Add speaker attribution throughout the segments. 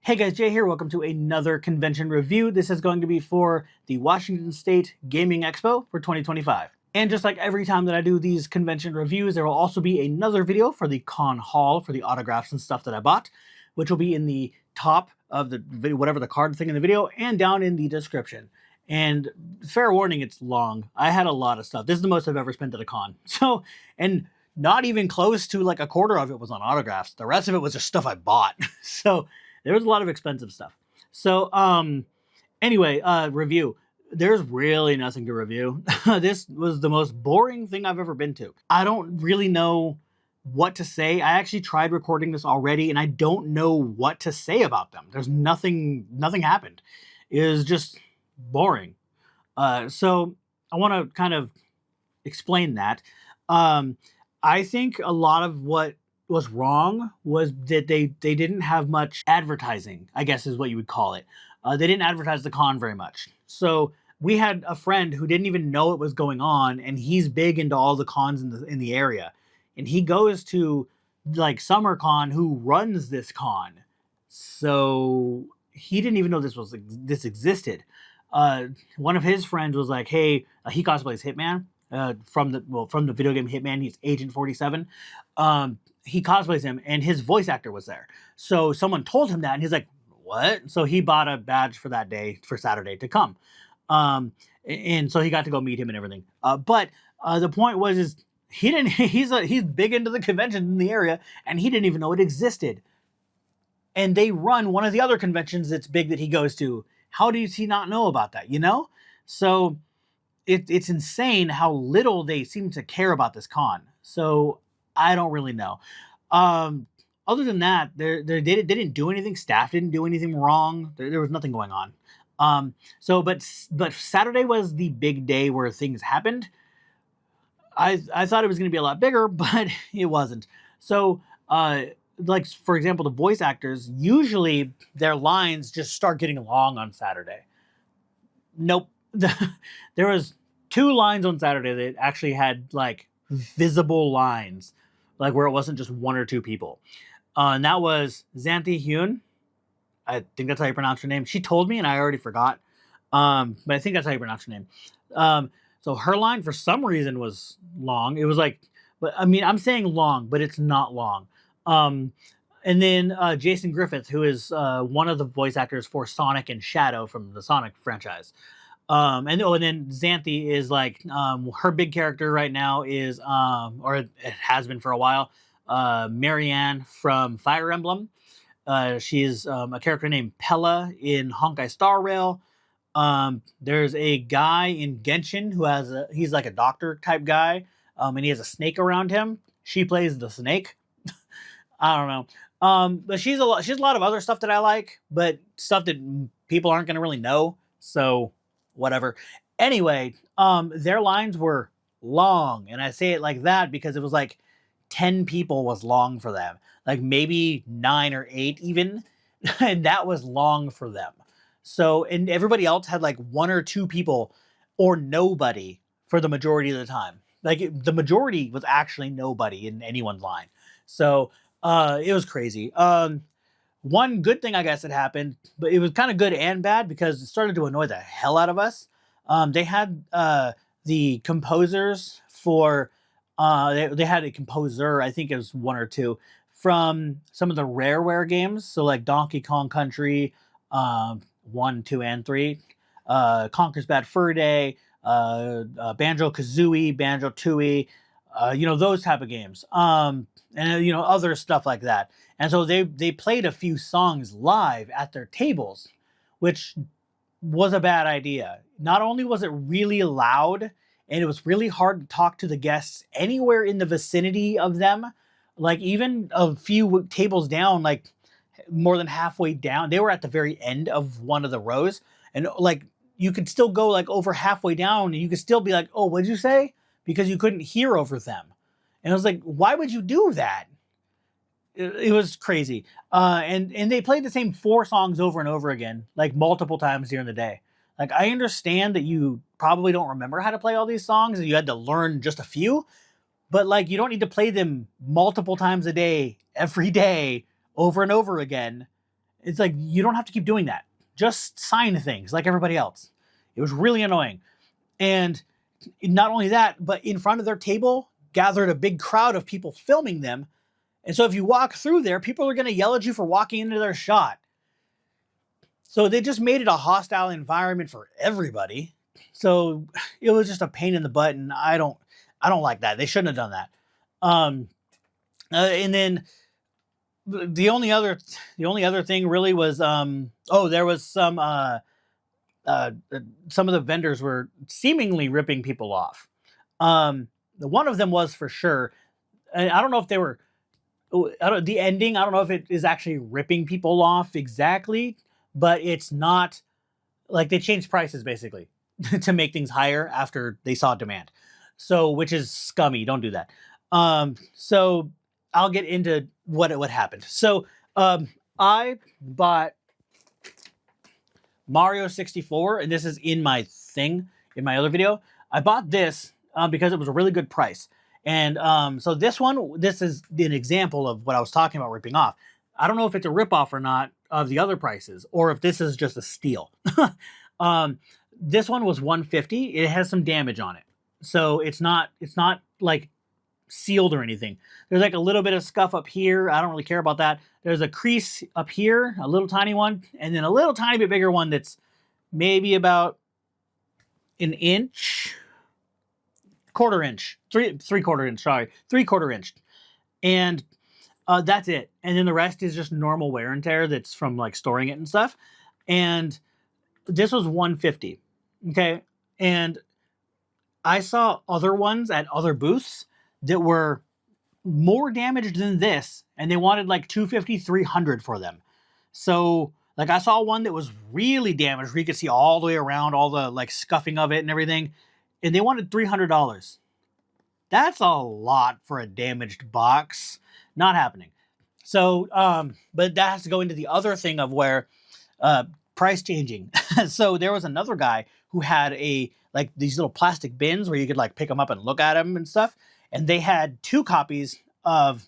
Speaker 1: Hey guys, Jay here. Welcome to another convention review. This is going to be for the Washington State Gaming Expo for 2025. And just like every time that I do these convention reviews, there will also be another video for the con hall for the autographs and stuff that I bought, which will be in the top of the video, whatever the card thing in the video, and down in the description. And fair warning, it's long. I had a lot of stuff. This is the most I've ever spent at a con. So, and not even close to like a quarter of it was on autographs. The rest of it was just stuff I bought. So there was a lot of expensive stuff. So, anyway, review. There's really nothing to review. This was the most boring thing I've ever been to. I don't really know what to say. I actually tried recording this already, and I don't know what to say about them. There's nothing happened. It was just boring. So I want to kind of explain that. I think a lot of what was wrong was that they didn't have much advertising, I guess is what you would call it. They didn't advertise the con very much. So we had a friend who didn't even know it was going on, and he's big into all the cons in the area. And he goes to like SummerCon, who runs this con. So he didn't even know this existed. One of his friends was like, hey, he cosplays Hitman. From the video game Hitman. He's Agent 47. He cosplays him, and his voice actor was there. So someone told him that, and he's like, what? So he bought a badge for that day, for Saturday, to come. And so he got to go meet him and everything. But the point was he didn't. He's big into the convention in the area, and he didn't even know it existed. And they run one of the other conventions that's big that he goes to. How does he not know about that? You know? So it's insane how little they seem to care about this con. So I don't really know. Other than that, they didn't do anything. Staff didn't do anything wrong. There was nothing going on. But Saturday was the big day where things happened. I thought it was going to be a lot bigger, but it wasn't. So, like for example, the voice actors, usually their lines just start getting long on Saturday. Nope. There was 2 lines on Saturday that actually had like visible lines, like where it wasn't just 1 or 2 people. And that was Xanthi Hyun. I think that's how you pronounce her name. She told me and I already forgot. But I think that's how you pronounce her name. So her line for some reason was long. It was like, but I mean, I'm saying long, but it's not long. And then Jason Griffith, who is one of the voice actors for Sonic and Shadow from the Sonic franchise. And then Xanthi is like, her big character right now is, or it has been for a while, Marianne from Fire Emblem. She's a character named Pella in Honkai Star Rail. There's a guy in Genshin who he's like a doctor type guy, and he has a snake around him. She plays the snake. I don't know. But she has a lot of other stuff that I like, but stuff that people aren't going to really know. So whatever. Anyway, their lines were long, and I say it like that because it was like 10 people was long for them, like maybe 9 or 8 even, and that was long for them. So, and everybody else had like 1 or 2 people or nobody for the majority of the time. Like the majority was actually nobody in anyone's line. So it was crazy. One good thing I guess that happened, but it was kind of good and bad because it started to annoy the hell out of us. They had the composers for, they had a composer, I think it was 1 or 2, from some of the Rareware games. So like Donkey Kong Country, 1, 2, and 3, Conker's Bad Fur Day, Banjo-Kazooie, Banjo-Tooie, those type of games. And other stuff like that. And so they played a few songs live at their tables, which was a bad idea. Not only was it really loud, and it was really hard to talk to the guests anywhere in the vicinity of them, like even a few tables down, like more than halfway down, they were at the very end of one of the rows, and like you could still go like over halfway down, and you could still be like, oh, what'd you say? Because you couldn't hear over them. And I was like, why would you do that? It was crazy. And they played the same 4 songs over and over again, like multiple times during the day. Like, I understand that you probably don't remember how to play all these songs and you had to learn just a few, but like, you don't need to play them multiple times a day, every day, over and over again. It's like, you don't have to keep doing that. Just sign things like everybody else. It was really annoying. And not only that, but in front of their table gathered a big crowd of people filming them. And so if you walk through there, people are going to yell at you for walking into their shot. So they just made it a hostile environment for everybody. So it was just a pain in the butt, and I don't like that. They shouldn't have done that. And then the only other thing really was there was some of the vendors were seemingly ripping people off. One of them was for sure. And I don't know if they were. The ending, I don't know if it is actually ripping people off exactly, but it's not like they changed prices basically to make things higher after they saw demand. So, which is scummy. Don't do that. So I'll get into what happened. So, I bought Mario 64, and this is in my thing, in my other video. I bought this because it was a really good price. And so this is an example of what I was talking about ripping off. I don't know if it's a ripoff or not of the other prices, or if this is just a steal. This one was $150. It has some damage on it. So it's not like sealed or anything. There's like a little bit of scuff up here. I don't really care about that. There's a crease up here, a little tiny one, and then a little tiny bit bigger one that's maybe about an inch, quarter inch, three-quarter inch. And that's it. And then the rest is just normal wear and tear that's from like storing it and stuff. And this was $150. Okay. And I saw other ones at other booths that were more damaged than this, and they wanted like $250, $300 for them. So like I saw one that was really damaged where you could see all the way around, all the like scuffing of it and everything, and they wanted $300. That's a lot for a damaged box. Not happening. So, but that has to go into the other thing of where price changing. So there was another guy who had like these little plastic bins where you could like pick them up and look at them and stuff. And they had 2 copies of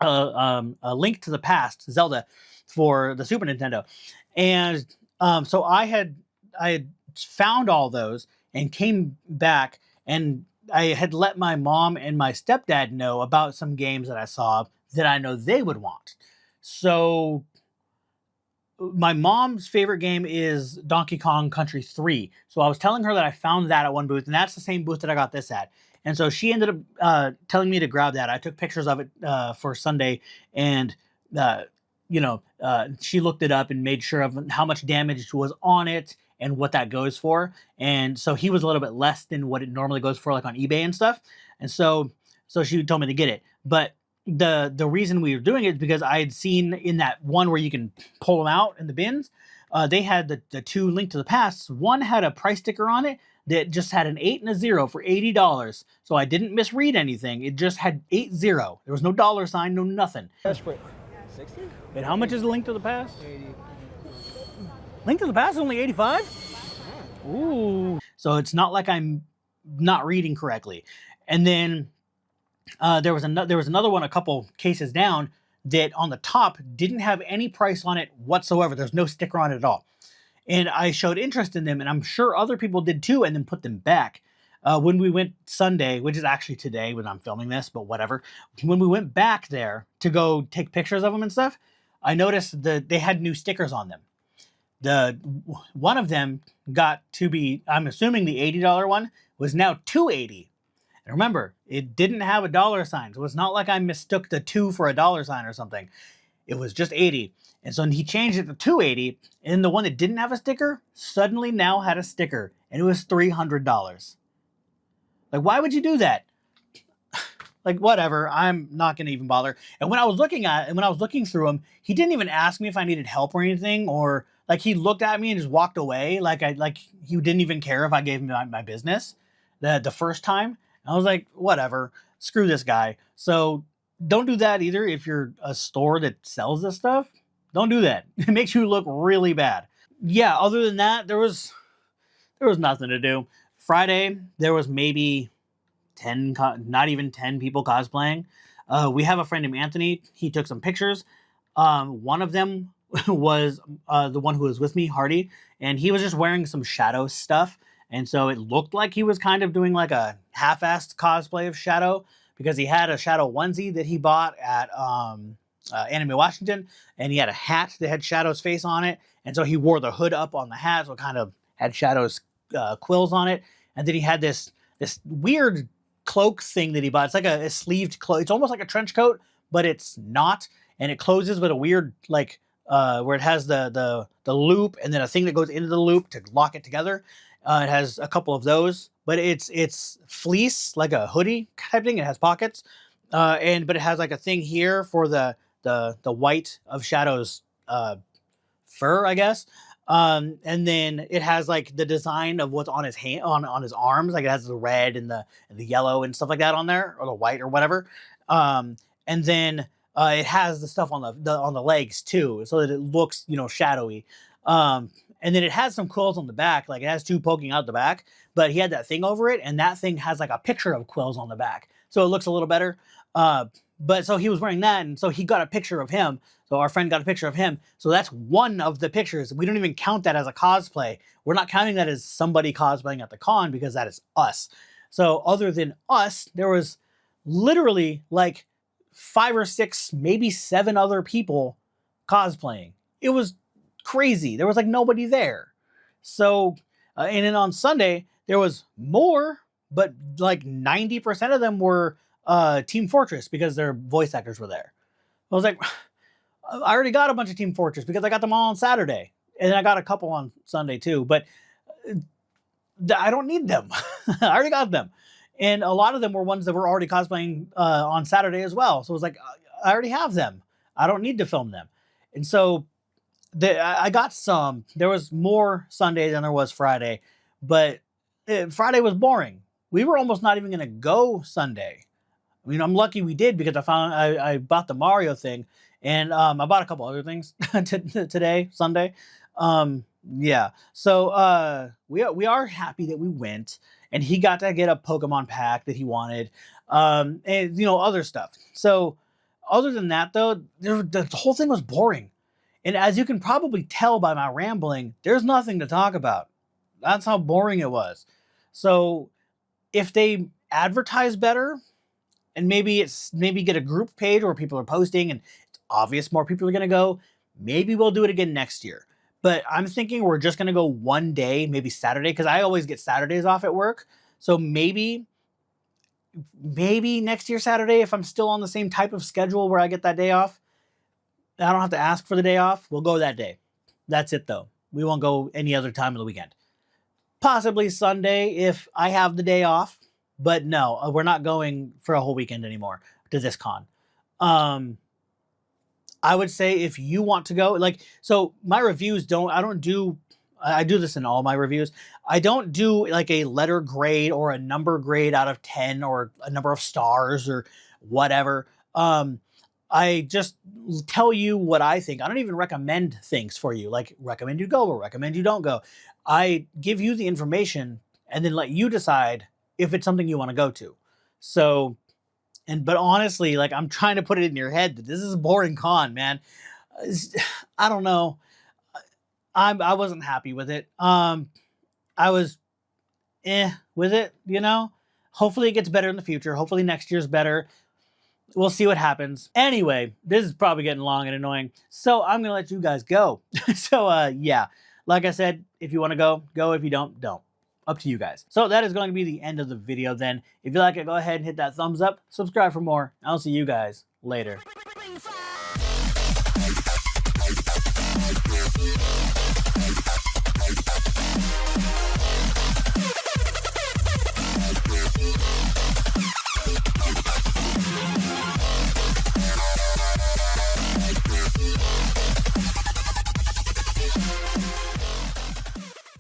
Speaker 1: A Link to the Past, Zelda, for the Super Nintendo. And so I had found all those and came back, and I had let my mom and my stepdad know about some games that I saw that I know they would want. So my mom's favorite game is Donkey Kong Country 3. So I was telling her that I found that at one booth, and that's the same booth that I got this at. And so she ended up telling me to grab that. I took pictures of it for Sunday, and she looked it up and made sure of how much damage was on it and what that goes for. And so he was a little bit less than what it normally goes for, like on eBay and stuff. And so she told me to get it. But the reason we were doing it is because I had seen in that one where you can pull them out in the bins, they had the 2 Link to the Past. One had a price sticker on it that just had an 8 and a 0 for $80. So I didn't misread anything. It just had 80. There was no dollar sign, no nothing.
Speaker 2: Desperate. 60?
Speaker 1: And how much is a Link to the Past?
Speaker 2: 80.
Speaker 1: Link to the Past is only 85? Ooh. So it's not like I'm not reading correctly. And then there was another one a couple cases down that on the top didn't have any price on it whatsoever. There's no sticker on it at all. And I showed interest in them, and I'm sure other people did too, and then put them back. When we went Sunday, which is actually today when I'm filming this, but whatever. When we went back there to go take pictures of them and stuff, I noticed that they had new stickers on them. One of them got to be, I'm assuming the $80 one, was now $280. And remember, it didn't have a dollar sign, so it's not like I mistook the 2 for a dollar sign or something. It was just 80. And so he changed it to 280, and the one that didn't have a sticker suddenly now had a sticker, and it was $300. Like, why would you do that? Like, whatever, I'm not going to even bother. And when I was looking through them, he didn't even ask me if I needed help or anything, or like he looked at me and just walked away. Like he didn't even care if I gave him my business the first time. I was like, whatever, screw this guy. So don't do that either. If you're a store that sells this stuff, don't do that. It makes you look really bad. Yeah, other than that, there was nothing to do. Friday, there was maybe 10, not even 10 people cosplaying. We have a friend named Anthony. He took some pictures. One of them was the one who was with me, Hardy, and he was just wearing some Shadow stuff. And so it looked like he was kind of doing like a half-assed cosplay of Shadow because he had a Shadow onesie that he bought at Anime Washington, and he had a hat that had Shadow's face on it. And so he wore the hood up on the hat, so it kind of had Shadow's quills on it. And then he had this weird cloak thing that he bought. It's like a sleeved cloak. It's almost like a trench coat, but it's not. And it closes with a weird like where it has the loop and then a thing that goes into the loop to lock it together. It has a couple of those, but it's fleece, like a hoodie type thing. It has pockets, but it has like a thing here for the white of Shadow's fur, I guess. And then it has like the design of what's on his hand, on his arms. Like it has the red and the yellow and stuff like that on there, or the white or whatever. And then it has the stuff on the legs too, so that it looks, shadowy. And then it has some quills on the back, like it has two poking out the back, but he had that thing over it, and that thing has like a picture of quills on the back, so it looks a little better. But so he was wearing that, and so he got a picture of him. So our friend got a picture of him. So that's one of the pictures. We don't even count that as a cosplay. We're not counting that as somebody cosplaying at the con because that is us. So other than us, there was literally like 5 or 6, maybe 7 other people cosplaying. It was crazy. There was like nobody there. So, and then on Sunday, there was more, but like 90% of them were Team Fortress because their voice actors were there. I was like, I already got a bunch of Team Fortress because I got them all on Saturday. And I got a couple on Sunday too, but I don't need them. I already got them. And a lot of them were ones that were already cosplaying on Saturday as well. So it was like, I already have them. I don't need to film them. And so I got some. There was more Sunday than there was Friday, but Friday was boring. We were almost not even going to go Sunday. I mean, I'm lucky we did because I bought the Mario thing, and I bought a couple other things today, Sunday. Yeah. So we are happy that we went, and he got to get a Pokemon pack that he wanted, and other stuff. So other than that, though, the whole thing was boring. And as you can probably tell by my rambling, there's nothing to talk about. That's how boring it was. So if they advertise better and maybe get a group page where people are posting and it's obvious more people are going to go, maybe we'll do it again next year. But I'm thinking we're just going to go one day, maybe Saturday, because I always get Saturdays off at work. So maybe next year Saturday, if I'm still on the same type of schedule where I get that day off, I don't have to ask for the day off. We'll go that day. That's it, though. We won't go any other time of the weekend. Possibly Sunday if I have the day off. But no, we're not going for a whole weekend anymore to this con. I would say if you want to go, so my reviews I do this in all my reviews. I don't do like a letter grade or a number grade out of 10 or a number of stars or whatever. I just tell you what I think. I don't even recommend things for you, like recommend you go or recommend you don't go. I give you the information and then let you decide if it's something you want to go to. So, but honestly, like I'm trying to put it in your head that this is a boring con, man. I don't know. I wasn't happy with it. I was with it, Hopefully it gets better in the future. Hopefully next year's better. We'll see what happens. Anyway, this is probably getting long and annoying, so I'm gonna let you guys go. So yeah, like I said, if you want to go. If you don't, don't. Up to you guys. So that is going to be the end of the video then. If you like it, go ahead and hit that thumbs up. Subscribe for more. I'll see you guys later.